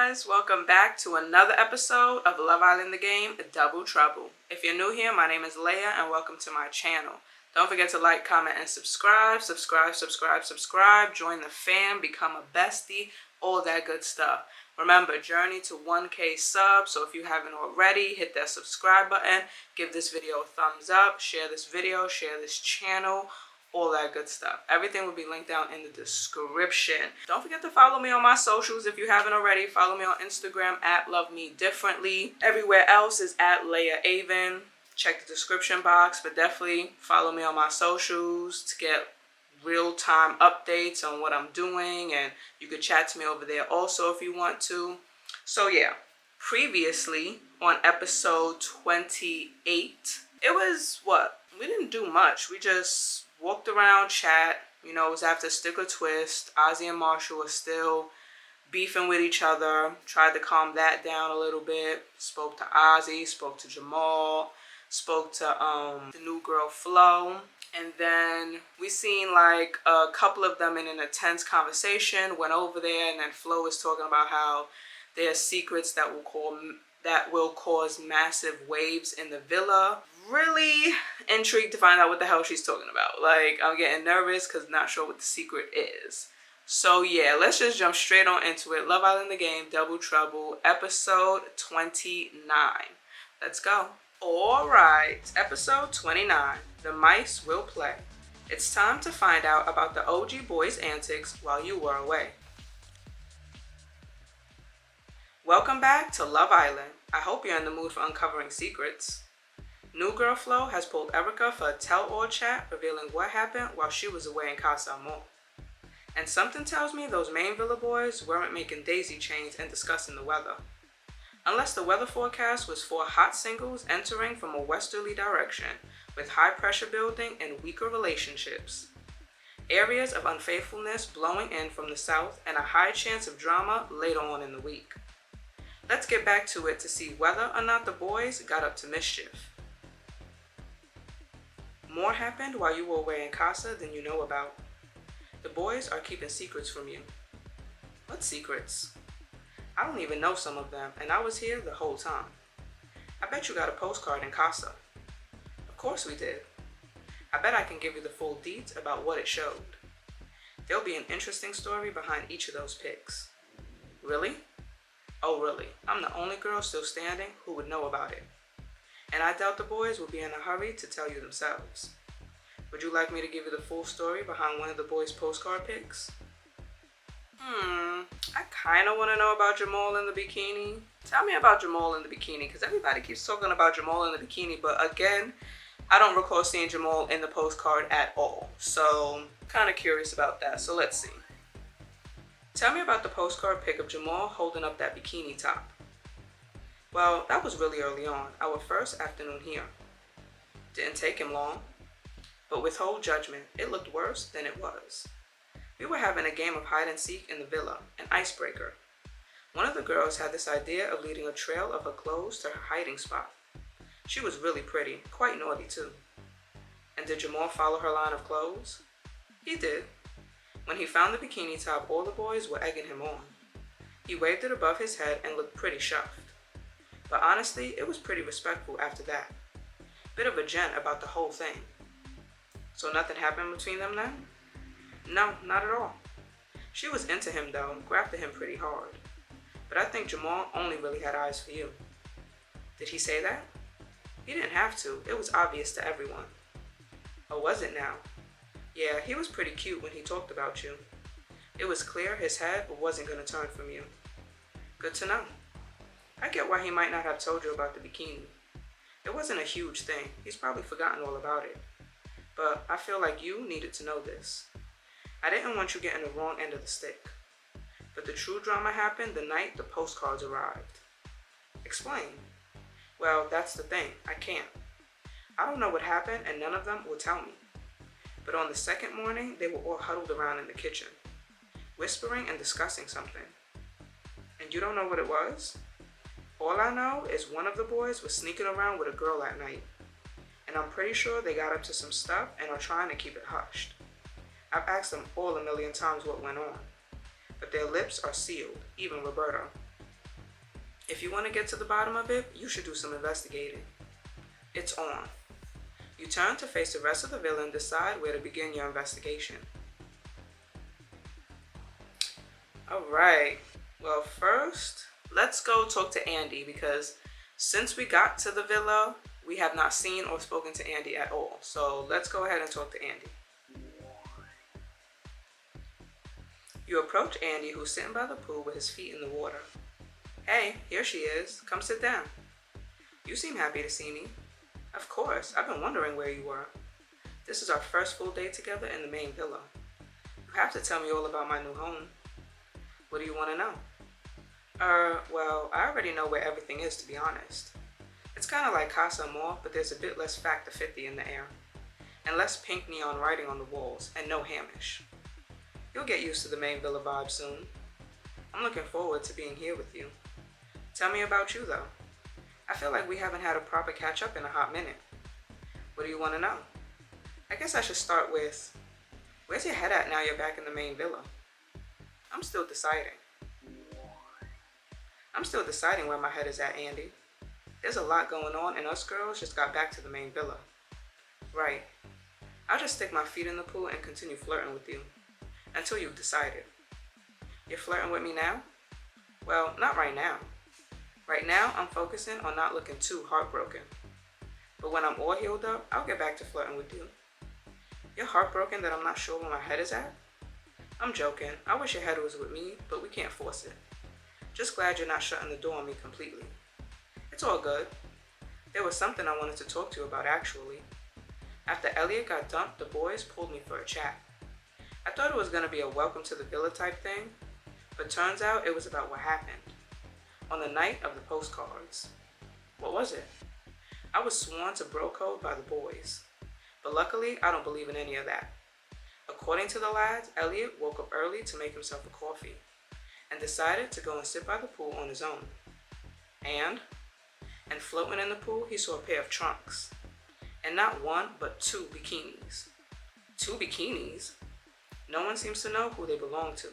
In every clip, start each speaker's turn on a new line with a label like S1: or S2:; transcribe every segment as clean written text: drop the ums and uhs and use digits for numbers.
S1: guys, welcome back to another episode of Love Island the Game, Double Trouble. If you're new here, my name is Leia and welcome to my channel. Don't forget to like, comment, and subscribe. Subscribe. Join the fam, become a bestie, all that good stuff. Remember, journey to 1K subs, so if you haven't already, hit that subscribe button, give this video a thumbs up, share this video, share this channel, all that good stuff. Everything will be linked down in the description. Don't forget to follow me on my socials if you haven't already. Follow me on Instagram at LoveMeDifferently. Everywhere else is at Leia Avon. Check the description box, but definitely follow me on my socials to get real-time updates on what I'm doing, and you could chat to me over there also if you want to. So yeah, previously on episode 28, it was what? We didn't do much. We just walked around, chat. You know, it was after Stick or Twist. Ozzy and Marshall were still beefing with each other. Tried to calm that down a little bit. Spoke to Ozzy, spoke to Jamal, spoke to the new girl Flo. And then we seen like a couple of them in an intense conversation. Went over there, and then Flo was talking about how there's secrets that will cause massive waves in the villa. Really intrigued to find out what the hell she's talking about. Like, I'm getting nervous because not sure what the secret is. So yeah, let's just jump straight on into it. Love Island the Game, Double Trouble, episode 29. Let's go. Alright, episode 29. The mice will play. It's time to find out about the OG boys' antics while you were away. Welcome back to Love Island. I hope you're in the mood for uncovering secrets. New girl Flo has pulled Erica for a tell-all chat revealing what happened while she was away in Casa. And something tells me those main villa boys weren't making daisy chains and discussing the weather. Unless the weather forecast was for hot singles entering from a westerly direction with high pressure building and weaker relationships. Areas of unfaithfulness blowing in from the south and a high chance of drama later on in the week. Let's get back to it to see whether or not the boys got up to mischief. More happened while you were away in Casa than you know about. The boys are keeping secrets from you. What secrets? I don't even know some of them, and I was here the whole time. I bet you got a postcard in Casa. Of course we did. I bet I can give you the full deets about what it showed. There'll be an interesting story behind each of those pics. Really? Oh really, I'm the only girl still standing who would know about it. And I doubt the boys will be in a hurry to tell you themselves. Would you like me to give you the full story behind one of the boys' postcard pics? I kind of want to know about Jamal in the bikini. Tell me about Jamal in the bikini, because everybody keeps talking about Jamal in the bikini, but again, I don't recall seeing Jamal in the postcard at all. So, kind of curious about that, so let's see. Tell me about the postcard pic of Jamal holding up that bikini top. Well, that was really early on, our first afternoon here. Didn't take him long, but withhold judgment, it looked worse than it was. We were having a game of hide and seek in the villa, an icebreaker. One of the girls had this idea of leading a trail of her clothes to her hiding spot. She was really pretty, quite naughty too. And did Jamal follow her line of clothes? He did. When he found the bikini top, all the boys were egging him on. He waved it above his head and looked pretty chuffed. But honestly, it was pretty respectful after that. Bit of a gent about the whole thing. So nothing happened between them then? No, not at all. She was into him though, grafted him pretty hard. But I think Jamal only really had eyes for you. Did he say that? He didn't have to, it was obvious to everyone. Or was it now? Yeah, he was pretty cute when he talked about you. It was clear his head wasn't going to turn from you. Good to know. I get why he might not have told you about the bikini. It wasn't a huge thing, he's probably forgotten all about it. But I feel like you needed to know this. I didn't want you getting the wrong end of the stick. But the true drama happened the night the postcards arrived. Explain. Well, that's the thing, I can't. I don't know what happened and none of them will tell me. But on the second morning, they were all huddled around in the kitchen, whispering and discussing something. And you don't know what it was? All I know is one of the boys was sneaking around with a girl at night. And I'm pretty sure they got up to some stuff and are trying to keep it hushed. I've asked them all a million times what went on, but their lips are sealed, even Roberto. If you want to get to the bottom of it, you should do some investigating. It's on. You turn to face the rest of the villa and decide where to begin your investigation. Alright, well first, let's go talk to Andy because since we got to the villa, we have not seen or spoken to Andy at all. So let's go ahead and talk to Andy. You approach Andy, who's sitting by the pool with his feet in the water. Hey, here she is. Come sit down. You seem happy to see me. Of course, I've been wondering where you were. This is our first full day together in the main villa. You have to tell me all about my new home. What do you want to know? Well, I already know where everything is, to be honest. It's kind of like Casa more, but there's a bit less Factor 50 in the air. And less pink neon writing on the walls, and no Hamish. You'll get used to the main villa vibe soon. I'm looking forward to being here with you. Tell me about you, though. I feel like we haven't had a proper catch-up in a hot minute. What do you want to know? I guess I should start with, where's your head at now you're back in the main villa? I'm still deciding. Where my head is at, Andy. There's a lot going on, and us girls just got back to the main villa. Right. I'll just stick my feet in the pool and continue flirting with you. Until you've decided. You're flirting with me now? Well, not right now. Right now, I'm focusing on not looking too heartbroken. But when I'm all healed up, I'll get back to flirting with you. You're heartbroken that I'm not sure where my head is at? I'm joking. I wish your head was with me, but we can't force it. Just glad you're not shutting the door on me completely. It's all good. There was something I wanted to talk to you about, actually. After Elliot got dumped, the boys pulled me for a chat. I thought it was going to be a welcome to the villa type thing, but turns out it was about what happened on the night of the postcards. What was it? I was sworn to bro code by the boys, but luckily I don't believe in any of that. According to the lads, Elliot woke up early to make himself a coffee and decided to go and sit by the pool on his own. And floating in the pool, he saw a pair of trunks. And not one, but two bikinis. Two bikinis? No one seems to know who they belong to.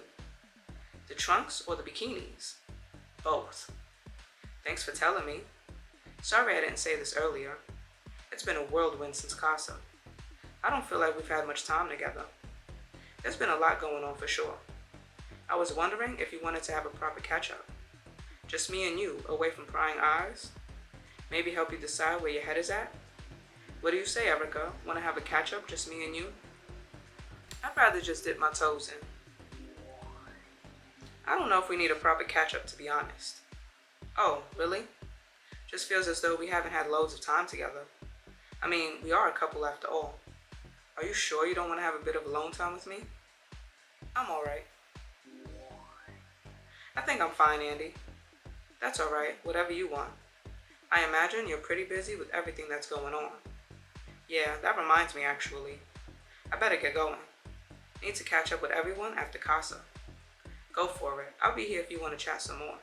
S1: The trunks or the bikinis? Both. Thanks for telling me. Sorry I didn't say this earlier. It's been a whirlwind since Casa. I don't feel like we've had much time together. There's been a lot going on for sure. I was wondering if you wanted to have a proper catch-up. Just me and you, away from prying eyes. Maybe help you decide where your head is at. What do you say, Erica? Want to have a catch-up, just me and you? I'd rather just dip my toes in. I don't know if we need a proper catch-up, to be honest. Oh, really? Just feels as though we haven't had loads of time together. I mean, we are a couple after all. Are you sure you don't want to have a bit of alone time with me? I'm alright. I think I'm fine, Andy. That's alright, whatever you want. I imagine you're pretty busy with everything that's going on. Yeah, that reminds me actually. I better get going. Need to catch up with everyone after Casa. Go for it. I'll be here if you want to chat some more.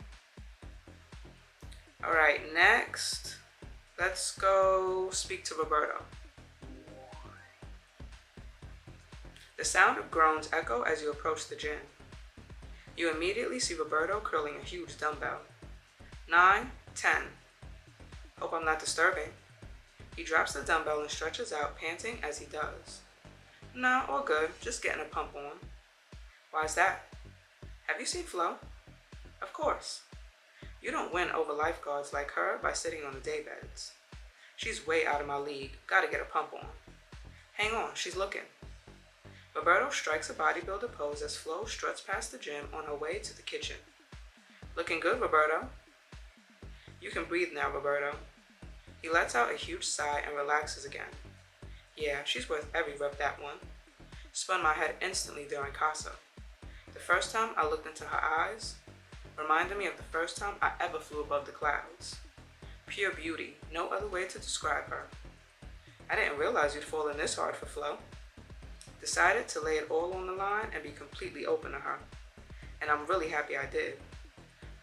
S1: Alright, next, let's go speak to Roberto. The sound of groans echo as you approach the gym. You immediately see Roberto curling a huge dumbbell. 9, 10. Hope I'm not disturbing. He drops the dumbbell and stretches out, panting as he does. Nah, all good. Just getting a pump on. Why's that? Have you seen Flo? Of course. You don't win over lifeguards like her by sitting on the daybeds. She's way out of my league. Gotta get a pump on. Hang on, she's looking. Roberto strikes a bodybuilder pose as Flo struts past the gym on her way to the kitchen. Looking good, Roberto. You can breathe now, Roberto. He lets out a huge sigh and relaxes again. Yeah, she's worth every rep, that one. Spun my head instantly during Casa. The first time I looked into her eyes reminded me of the first time I ever flew above the clouds. Pure beauty, no other way to describe her. I didn't realize you'd fallen this hard for Flo. Decided to lay it all on the line and be completely open to her. And I'm really happy I did.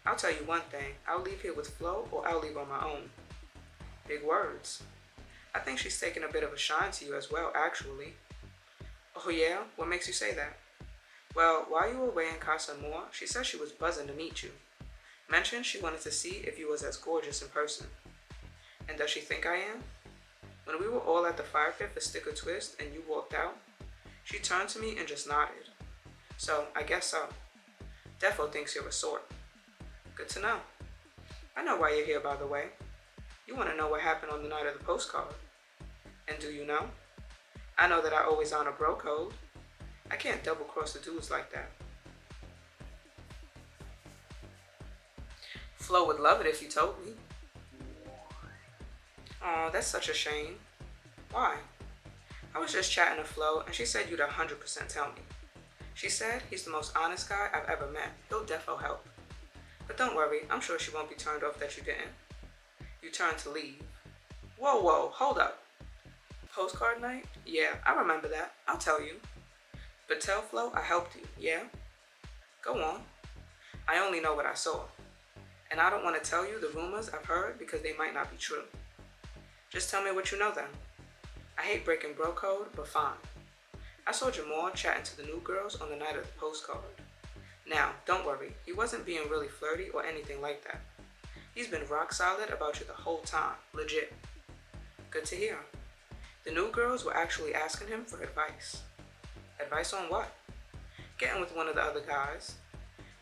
S1: I'll tell you one thing, I'll leave here with Flo or I'll leave on my own. Big words. I think she's taken a bit of a shine to you as well, actually. Oh yeah? What makes you say that? Well, while you were away in Casa more, she said she was buzzing to meet you. Mentioned she wanted to see if you was as gorgeous in person. And does she think I am? When we were all at the fire pit for Stick or Twist and you walked out, she turned to me and just nodded. So, I guess so. Defo thinks you're a sort. Good to know. I know why you're here, by the way. You want to know what happened on the night of the postcard. And do you know? I know that I always honor bro code. I can't double cross the dudes like that. Flo would love it if you told me. Aw, that's such a shame. Why? I was just chatting to Flo and she said you'd 100% tell me. She said he's the most honest guy I've ever met. He'll defo help. But don't worry, I'm sure she won't be turned off that you didn't. You turned to leave. Whoa, hold up. Postcard night? Yeah, I remember that. I'll tell you. But tell Flo I helped you, yeah? Go on. I only know what I saw. And I don't want to tell you the rumors I've heard because they might not be true. Just tell me what you know then. I hate breaking bro code, but fine. I saw Jamal chatting to the new girls on the night of the postcard. Now, don't worry, he wasn't being really flirty or anything like that. He's been rock solid about you the whole time, legit. Good to hear. The new girls were actually asking him for advice. Advice on what? Getting with one of the other guys.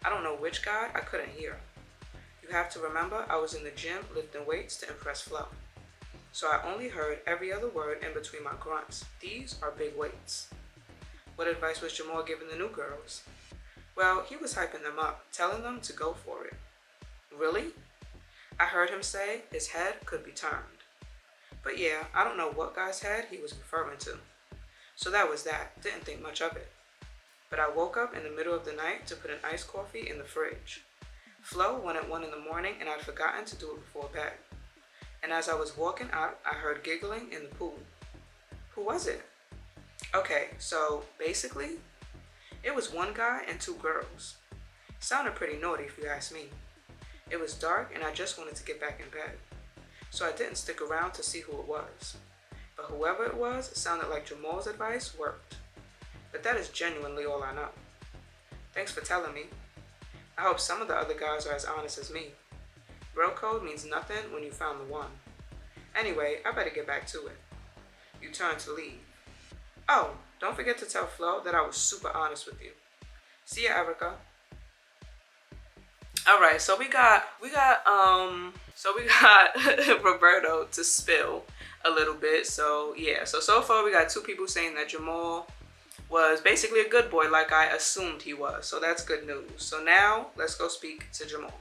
S1: I don't know which guy, I couldn't hear. You have to remember I was in the gym lifting weights to impress Flo. So I only heard every other word in between my grunts. These are big weights. What advice was Jamal giving the new girls? Well, he was hyping them up, telling them to go for it. Really? I heard him say his head could be turned. But yeah, I don't know what guy's head he was referring to. So that was that. Didn't think much of it. But I woke up in the middle of the night to put an iced coffee in the fridge. Flo went at 1 in the morning and I'd forgotten to do it before bed. And as I was walking out, I heard giggling in the pool. Who was it? Okay, so basically, it was one guy and 2 girls. Sounded pretty naughty if you ask me. It was dark and I just wanted to get back in bed. So I didn't stick around to see who it was. But whoever it was sounded like Jamal's advice worked. But that is genuinely all I know. Thanks for telling me. I hope some of the other guys are as honest as me. Bro code means nothing when you found the one. Anyway, I better get back to it. You turned to leave. Oh, don't forget to tell Flo that I was super honest with you. See ya, Erica. All right, so we got Roberto to spill a little bit. So yeah, so far we got 2 people saying that Jamal was basically a good boy like I assumed he was. So that's good news. So now let's go speak to Jamal.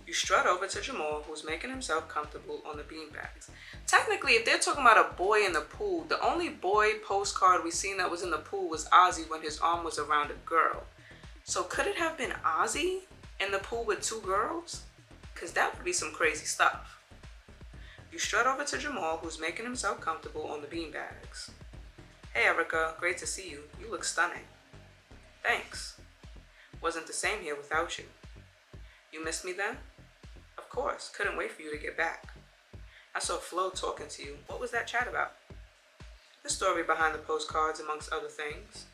S1: You strut over to Jamal, who's making himself comfortable on the beanbags. Technically, if they're talking about a boy in the pool, the only boy postcard we seen that was in the pool was Ozzy when his arm was around a girl. So could it have been Ozzy in the pool with 2 girls? Because that would be some crazy stuff. You strut over to Jamal, who's making himself comfortable on the beanbags. Hey Erica, great to see you. You look stunning. Thanks. Wasn't the same here without you. You missed me then? Of course, couldn't wait for you to get back. I saw Flo talking to you. What was that chat about? The story behind the postcards, amongst other things.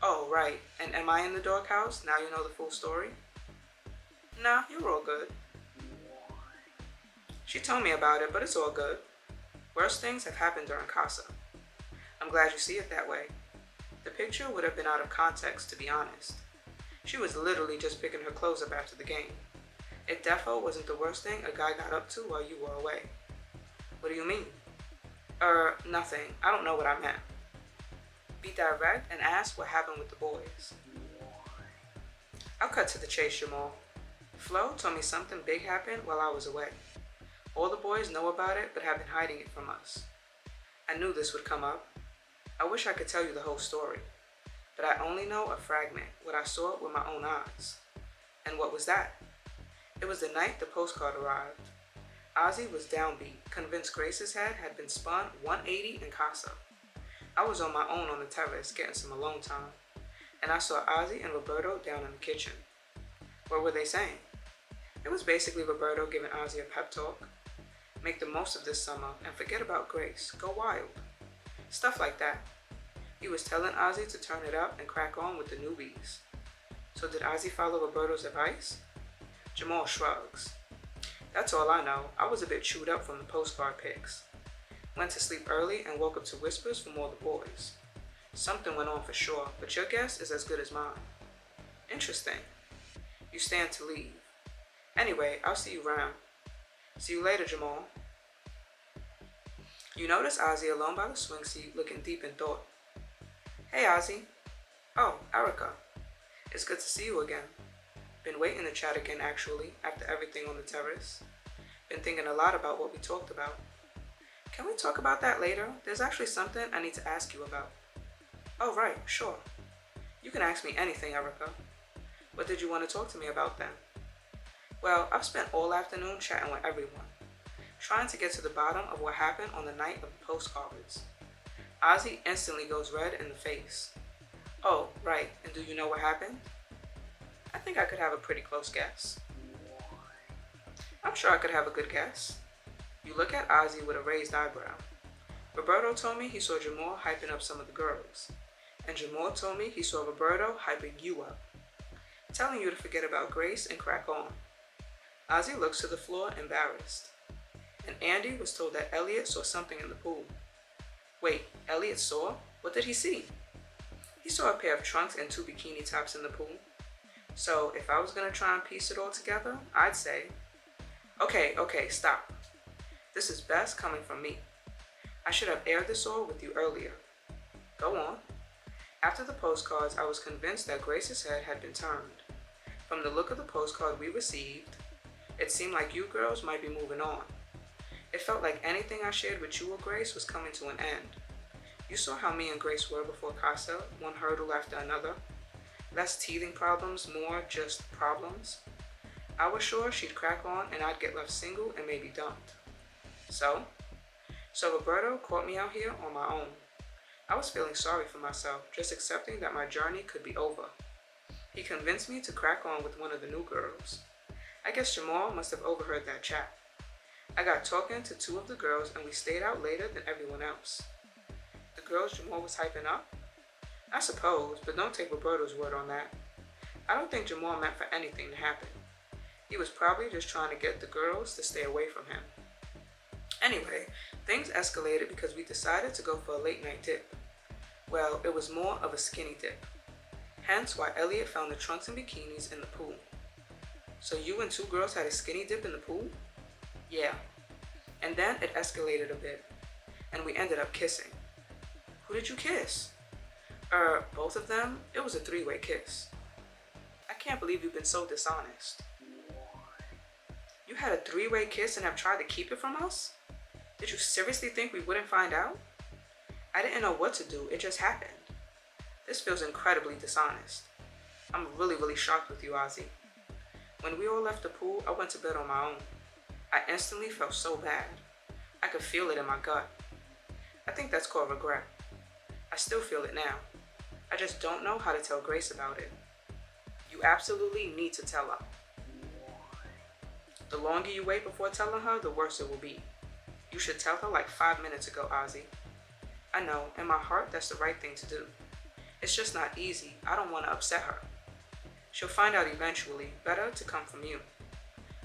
S1: Oh, right. And am I in the doghouse? Now you know the full story? Nah, you're all good. She told me about it, but it's all good. Worse things have happened during Casa. I'm glad you see it that way. The picture would have been out of context, to be honest. She was literally just picking her clothes up after the game. It defo wasn't the worst thing a guy got up to while you were away. What do you mean? Nothing. I don't know what I meant. Be direct and ask what happened with the boys. I'll cut to the chase, Jamal. Flo told me something big happened while I was away. All the boys know about it, but have been hiding it from us. I knew this would come up. I wish I could tell you the whole story, but I only know a fragment, what I saw with my own eyes. And what was that? It was the night the postcard arrived. Ozzy was downbeat, convinced Grace's head had been spun 180 in Casa. I was on my own on the terrace getting some alone time, and I saw Ozzy and Roberto down in the kitchen. What were they saying? It was basically Roberto giving Ozzy a pep talk. Make the most of this summer and forget about Grace. Go wild. Stuff like that. He was telling Ozzy to turn it up and crack on with the newbies. So did Ozzy follow Roberto's advice? Jamal shrugs. That's all I know. I was a bit chewed up from the postcard pics. Went to sleep early and woke up to whispers from all the boys. Something went on for sure, but your guess is as good as mine. Interesting. You stand to leave. Anyway, I'll see you around. See you later, Jamal. You notice Ozzy alone by the swing seat, looking deep in thought. Hey, Ozzy. Oh, Erica. It's good to see you again. Been waiting to chat again, actually, after everything on the terrace. Been thinking a lot about what we talked about. Can we talk about that later? There's actually something I need to ask you about. Oh, right, sure. You can ask me anything, Erica. What did you want to talk to me about then? Well, I've spent all afternoon chatting with everyone, trying to get to the bottom of what happened on the night of the postcards. Ozzy instantly goes red in the face. Oh, right, and do you know what happened? I think I could have a pretty close guess. I'm sure I could have a good guess. You look at Ozzy with a raised eyebrow. Roberto told me he saw Jamal hyping up some of the girls, and Jamal told me he saw Roberto hyping you up, telling you to forget about Grace and crack on. Ozzy looks to the floor, embarrassed. And Andy was told that Elliot saw something in the pool. Wait, Elliot saw? What did he see? He saw a pair of trunks and 2 bikini tops in the pool. So if I was going to try and piece it all together, I'd say, okay, stop. This is best coming from me. I should have aired this all with you earlier. Go on. After the postcards, I was convinced that Grace's head had been turned. From the look of the postcard we received, it seemed like you girls might be moving on. It felt like anything I shared with you or Grace was coming to an end. You saw how me and Grace were before Casa, one hurdle after another. Less teething problems, more just problems. I was sure she'd crack on and I'd get left single and maybe dumped. So Roberto caught me out here on my own. I was feeling sorry for myself, just accepting that my journey could be over. He convinced me to crack on with one of the new girls. I guess Jamal must have overheard that chat. I got talking to 2 of the girls and we stayed out later than everyone else. The girls Jamal was hyping up? I suppose, but don't take Roberto's word on that. I don't think Jamal meant for anything to happen. He was probably just trying to get the girls to stay away from him. Anyway, things escalated because we decided to go for a late night dip. Well, it was more of a skinny dip. Hence why Elliot found the trunks and bikinis in the pool. So you and 2 girls had a skinny dip in the pool? Yeah. And then it escalated a bit, and we ended up kissing. Who did you kiss? Both of them. It was a 3-way kiss. I can't believe you've been so dishonest. You had a 3-way kiss and have tried to keep it from us? Did you seriously think we wouldn't find out? I didn't know what to do, it just happened. This feels incredibly dishonest. I'm really shocked with you, Ozzy. When we all left the pool, I went to bed on my own. I instantly felt so bad. I could feel it in my gut. I think that's called regret. I still feel it now. I just don't know how to tell Grace about it. You absolutely need to tell her. The longer you wait before telling her, the worse it will be. You should tell her like 5 minutes ago, Ozzy. I know, in my heart, that's the right thing to do. It's just not easy. I don't want to upset her. She'll find out eventually. Better to come from you.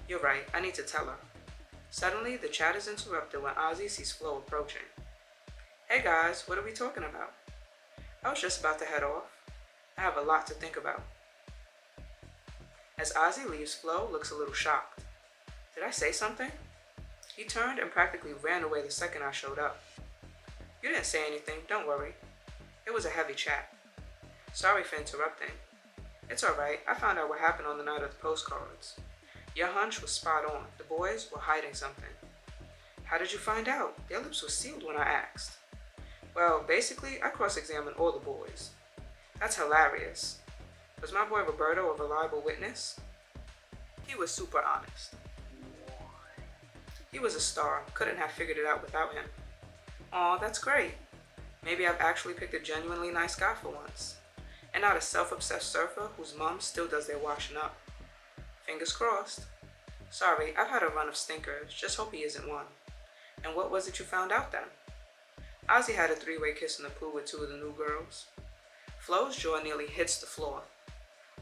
S1: You're right, I need to tell her. Suddenly, the chat is interrupted when Ozzy sees Flo approaching. Hey guys, what are we talking about? I was just about to head off. I have a lot to think about. As Ozzy leaves, Flo looks a little shocked. Did I say something? He turned and practically ran away the second I showed up. You didn't say anything, don't worry. It was a heavy chat. Sorry for interrupting. It's alright, I found out what happened on the night of the postcards. Your hunch was spot on. The boys were hiding something. How did you find out? Their lips were sealed when I asked. Well, basically, I cross-examined all the boys. That's hilarious. Was my boy Roberto a reliable witness? He was super honest. He was a star. Couldn't have figured it out without him. Aw, that's great. Maybe I've actually picked a genuinely nice guy for once. And not a self-obsessed surfer whose mom still does their washing up. Fingers crossed. Sorry, I've had a run of stinkers. Just hope he isn't one. And what was it you found out then? Ozzy had a 3-way kiss in the pool with 2 of the new girls. Flo's jaw nearly hits the floor.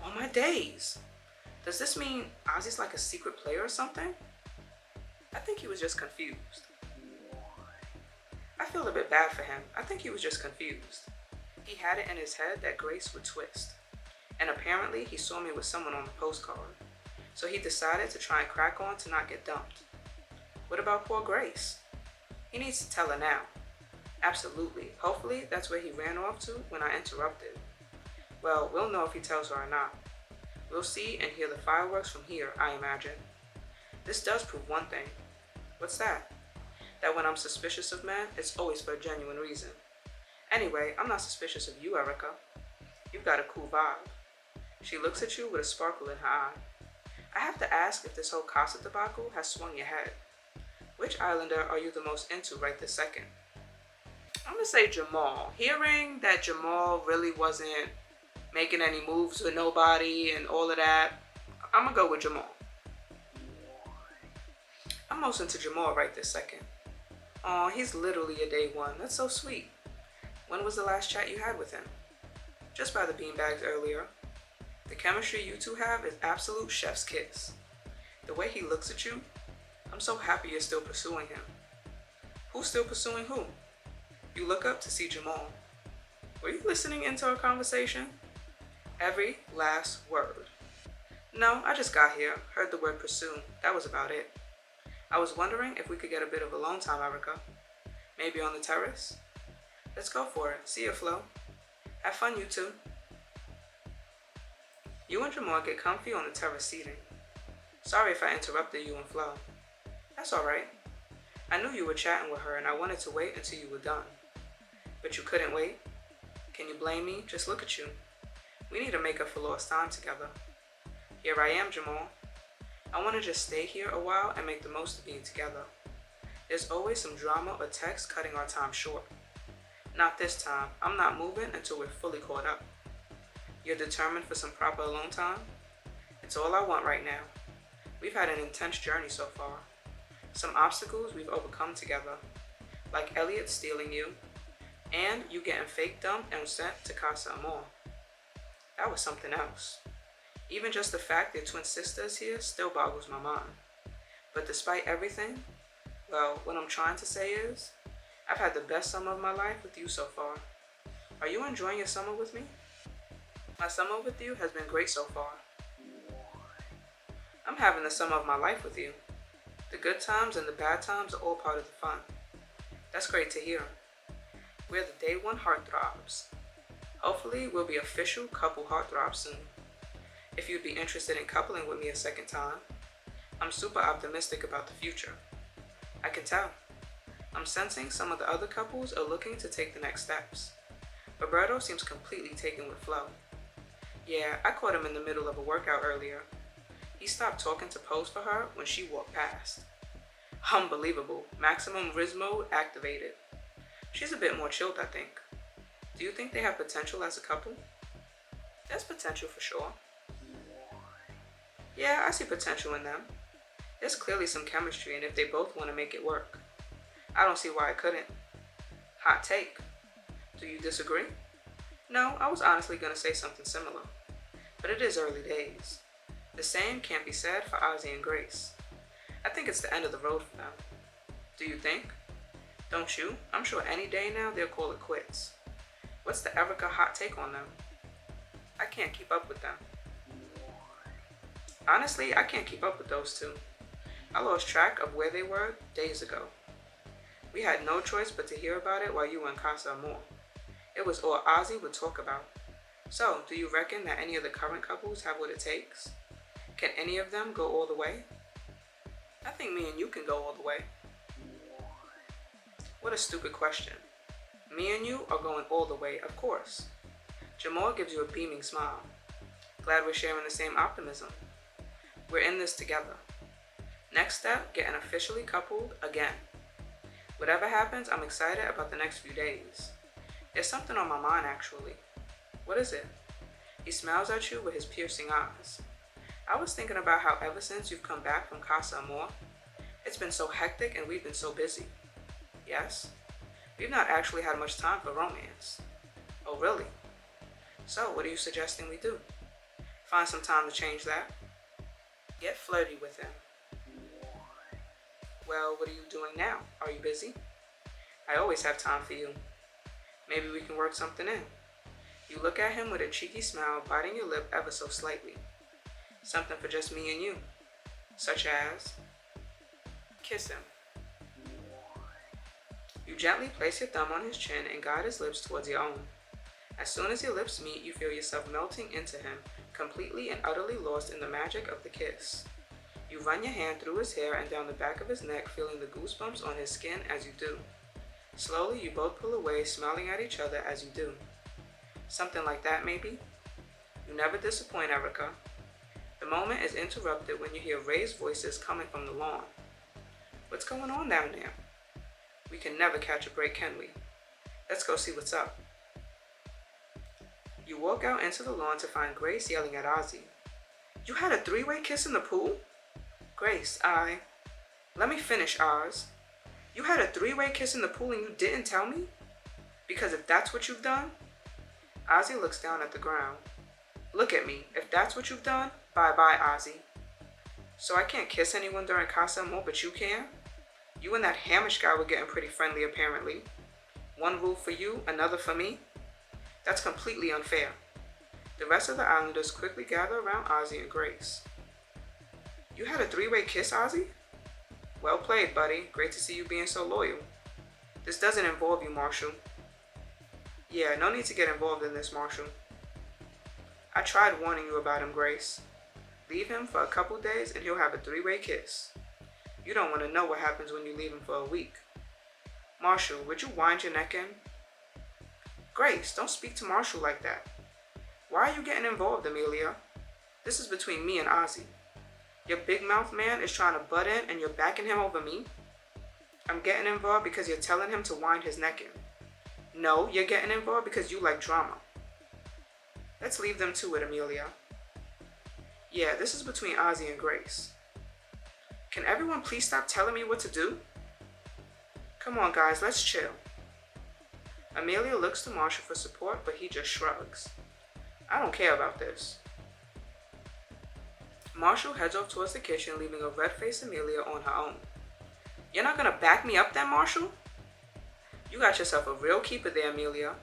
S1: On my days. Does this mean Ozzy's like a secret player or something? I think he was just confused. I feel a bit bad for him. I think he was just confused. He had it in his head that Grace would twist. And apparently he saw me with someone on the postcard. So he decided to try and crack on to not get dumped. What about poor Grace? He needs to tell her now. Absolutely. Hopefully that's where he ran off to when I interrupted. Well, we'll know if he tells her or not. We'll see and hear the fireworks from here, I imagine. This does prove one thing. What's that? That when I'm suspicious of men, it's always for a genuine reason. Anyway, I'm not suspicious of you, Erica. You've got a cool vibe. She looks at you with a sparkle in her eye. I have to ask if this whole Casa debacle has swung your head. Which islander are you the most into right this second? I'm gonna say Jamal. Hearing that Jamal really wasn't making any moves with nobody and all of that, I'm gonna go with Jamal. I'm most into Jamal right this second. Aw, he's literally a day one. That's so sweet. When was the last chat you had with him? Just by the beanbags earlier. The chemistry you two have is absolute chef's kiss. The way he looks at you, I'm so happy you're still pursuing him. Who's still pursuing who? You look up to see Jamal. Were you listening into our conversation? Every last word. No, I just got here, heard the word pursue. That was about it. I was wondering if we could get a bit of alone time, Erica. Maybe on the terrace? Let's go for it. See you, Flo. Have fun, you two. You and Jamal get comfy on the terrace seating. Sorry if I interrupted you and Flo. That's alright. I knew you were chatting with her and I wanted to wait until you were done. But you couldn't wait? Can you blame me? Just look at you. We need to make up for lost time together. Here I am, Jamal. I want to just stay here a while and make the most of being together. There's always some drama or text cutting our time short. Not this time. I'm not moving until we're fully caught up. You're determined for some proper alone time? It's all I want right now. We've had an intense journey so far. Some obstacles we've overcome together, like Elliot stealing you, and you getting fake dumped and sent to Casa Amor. That was something else. Even just the fact that twin sisters here still boggles my mind. But despite everything, well, what I'm trying to say is, I've had the best summer of my life with you so far. Are you enjoying your summer with me? My summer with you has been great so far. I'm having the summer of my life with you. The good times and the bad times are all part of the fun. That's great to hear. We're the day one heartthrobs. Hopefully, we'll be official couple heartthrobs soon. If you'd be interested in coupling with me a second time, I'm super optimistic about the future. I can tell. I'm sensing some of the other couples are looking to take the next steps. Roberto seems completely taken with Flo. Yeah, I caught him in the middle of a workout earlier. He stopped talking to pose for her when she walked past. Unbelievable. Maximum Riz mode activated. She's a bit more chilled, I think. Do you think they have potential as a couple? There's potential for sure. Yeah, I see potential in them. There's clearly some chemistry, and if they both want to make it work, I don't see why I couldn't. Hot take. Do you disagree? No, I was honestly going to say something similar. But it is early days. The same can't be said for Ozzy and Grace. I think it's the end of the road for them. Do you think? Don't you? I'm sure any day now they'll call it quits. What's the Erica hot take on them? I can't keep up with them. Honestly, I can't keep up with those two. I lost track of where they were days ago. We had no choice but to hear about it while you were in Casa Amor. It was all Ozzy would talk about. So, do you reckon that any of the current couples have what it takes? Can any of them go all the way? I think me and you can go all the way. What a stupid question. Me and you are going all the way, of course. Jamal gives you a beaming smile. Glad we're sharing the same optimism. We're in this together. Next step, getting officially coupled again. Whatever happens, I'm excited about the next few days. There's something on my mind, actually. What is it? He smiles at you with his piercing eyes. I was thinking about how ever since you've come back from Casa Amor, it's been so hectic and we've been so busy. Yes? We've not actually had much time for romance. Oh, really? So, what are you suggesting we do? Find some time to change that. Get flirty with him. Well, what are you doing now? Are you busy? I always have time for you. Maybe we can work something in. You look at him with a cheeky smile, biting your lip ever so slightly. Something for just me and you. Such as, kiss him. You gently place your thumb on his chin and guide his lips towards your own. As soon as your lips meet, you feel yourself melting into him, completely and utterly lost in the magic of the kiss. You run your hand through his hair and down the back of his neck, feeling the goosebumps on his skin as you do. Slowly, you both pull away, smiling at each other as you do. Something like that, maybe? You never disappoint, Erica. The moment is interrupted when you hear raised voices coming from the lawn. What's going on down there? We can never catch a break, can we? Let's go see what's up. You walk out into the lawn to find Grace yelling at Ozzy. You had a three-way kiss in the pool? Grace, Let me finish, Oz. You had a three-way kiss in the pool and you didn't tell me? Because if that's what you've done... Ozzy looks down at the ground. Look at me. If that's what you've done, bye-bye, Ozzy. So I can't kiss anyone during Casa more, but you can? You and that Hamish guy were getting pretty friendly, apparently. One rule for you, another for me? That's completely unfair. The rest of the Islanders quickly gather around Ozzy and Grace. You had a three-way kiss, Ozzy? Well played, buddy. Great to see you being so loyal. This doesn't involve you, Marshall. Yeah, no need to get involved in this, Marshall. I tried warning you about him, Grace. Leave him for a couple days and he'll have a three-way kiss. You don't want to know what happens when you leave him for a week. Marshall, would you wind your neck in? Grace, don't speak to Marshall like that. Why are you getting involved, Amelia? This is between me and Ozzy. Your big mouth man is trying to butt in and you're backing him over me? I'm getting involved because you're telling him to wind his neck in. No, you're getting involved because you like drama. Let's leave them to it, Amelia. Yeah, this is between Ozzy and Grace. Can everyone please stop telling me what to do? Come on, guys, let's chill. Amelia looks to Marshall for support, but he just shrugs. I don't care about this. Marshall heads off towards the kitchen, leaving a red-faced Amelia on her own. You're not gonna back me up then, Marshall? You got yourself a real keeper there, Amelia.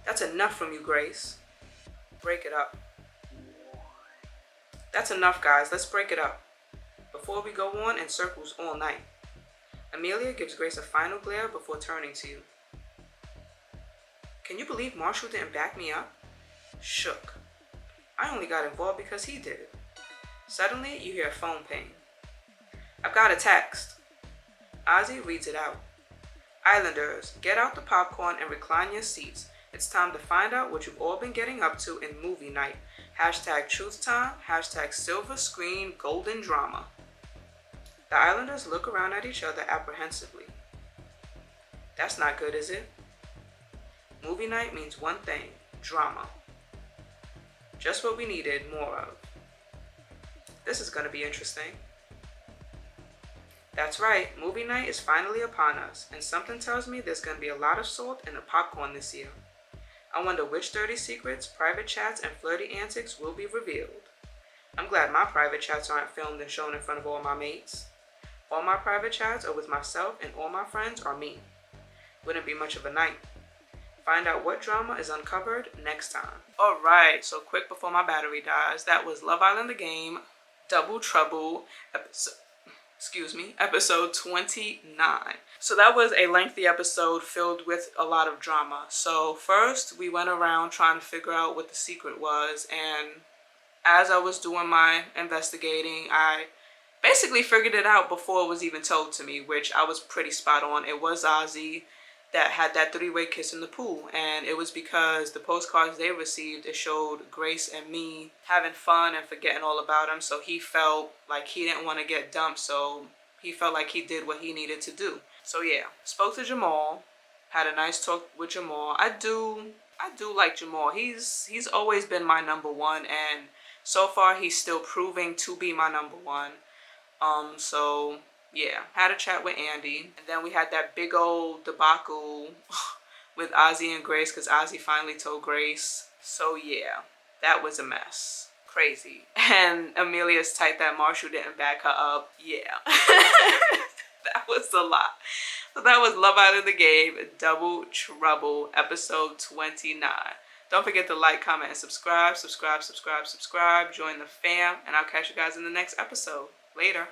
S1: That's enough from you, Grace. Break it up. That's enough, guys. Let's break it up. Before we go on in circles all night. Amelia gives Grace a final glare before turning to you. Can you believe Marshall didn't back me up? Shook. I only got involved because he did. Suddenly, you hear a phone ping. I've got a text. Ozzy reads it out. Islanders, get out the popcorn and recline your seats. It's time to find out what you've all been getting up to in movie night. Hashtag truth time, hashtag silver screen golden drama. The Islanders look around at each other apprehensively. That's not good, is it? Movie night means one thing, drama. Just what we needed more of. This is going to be interesting. That's right, movie night is finally upon us, and something tells me there's going to be a lot of salt in the popcorn this year. I wonder which dirty secrets, private chats, and flirty antics will be revealed. I'm glad my private chats aren't filmed and shown in front of all my mates. All my private chats are with myself and all my friends are me. Wouldn't be much of a night. Find out what drama is uncovered next time. Alright, so quick before my battery dies, that was Love Island the Game, Double Trouble, episode 29. So that was a lengthy episode filled with a lot of drama. So first we went around trying to figure out what the secret was, and as I was doing my investigating, I basically figured it out before it was even told to me, which I was pretty spot on. It was Ozzy that had that three-way kiss in the pool, and it was because the postcards they received, it showed Grace and me having fun and forgetting all about him, so he felt like he didn't want to get dumped, so he felt like he did what he needed to do. So yeah, spoke to Jamal, had a nice talk with Jamal. I do like Jamal. He's always been my number one, and so far he's still proving to be my number one. So yeah, had a chat with Andy, and then we had that big old debacle with Ozzy and Grace because Ozzy finally told Grace. So yeah, that was a mess. crazy. And Amelia's typed that Marshall didn't back her up. Yeah. That was a lot. So that was Love Island the Game, Double Trouble, episode 29. Don't forget to like, comment, and subscribe. Subscribe. Join the fam. And I'll catch you guys in the next episode. Later.